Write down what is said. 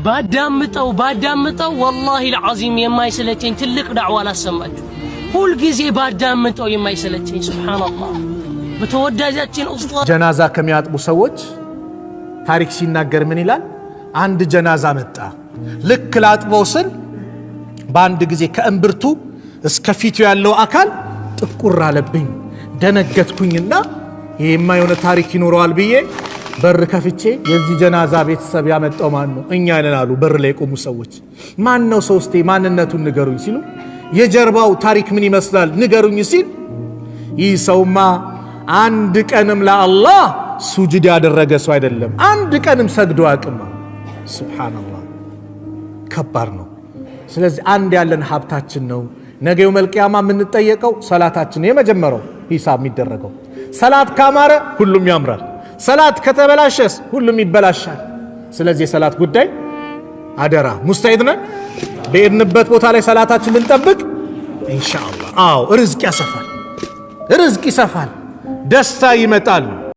ባዳምጠው والله العظيم የማይሰለቸኝ ትልቅ ዳዕዋ ላሰማችሁ ሁሉ ጊዜ ባዳምጠው የማይሰለቸኝ ሱብሃንአላህ በተወዳጃችን ኡስታዝ ጀናዛ ከሚያጥቡ ሰዎች ታሪክ ሲናገር ምን ይላል አንድ ጀናዛ መጣ ልክ ላጥበው ስል በአንድ ጊዜ ከእምብርቱ እስከ ፊቱ ያለው አካል ጥቁር አለብኝ ደነገጥኩኝና የማይሆነ ታሪክ ይኖረዋል ብዬ በር ከፍቼ የዚህ ጀናዛ ቤተሰብ ያመጣው ማን ነው እኛ ነን አሉ በር ላይ ቆሙ ሰዎች ማን ነው ሶስቴ ማንነቱን ንገሩኝ ሲሉ የጀርባው ታሪክ ምን ይመስላል ንገሩኝ ሲል ይህ ሰውማ አንድ ቀንም ለአላህ ሱጁድ ያደረገ ሰው አይደለም አንድ ቀንም ሰግዶ አቅም ሱብሃንአላህ ከባድ ነው ስለዚህ አንድ ያለን ሀብታችን ነው ነገ የውመል ቂያማ ምን ተጠየቀው ሰላታችን የመጀመሪያው ሂሳብ የሚደረገው ሰላት ካማረ ሁሉም ያምራል ሰላት ከተበላሸስ ሁሉም ይበላሻል ስለዚህ የሰላት ጉዳይ አደራ ሙስተዒድ ነን በእድንበት ቦታ ላይ ሰላታችን ብንጠብቅ ኢንሻአላህ ርዝቅ ያሰፋል ርዝቅ ይሰፋል ደስታ ይመጣል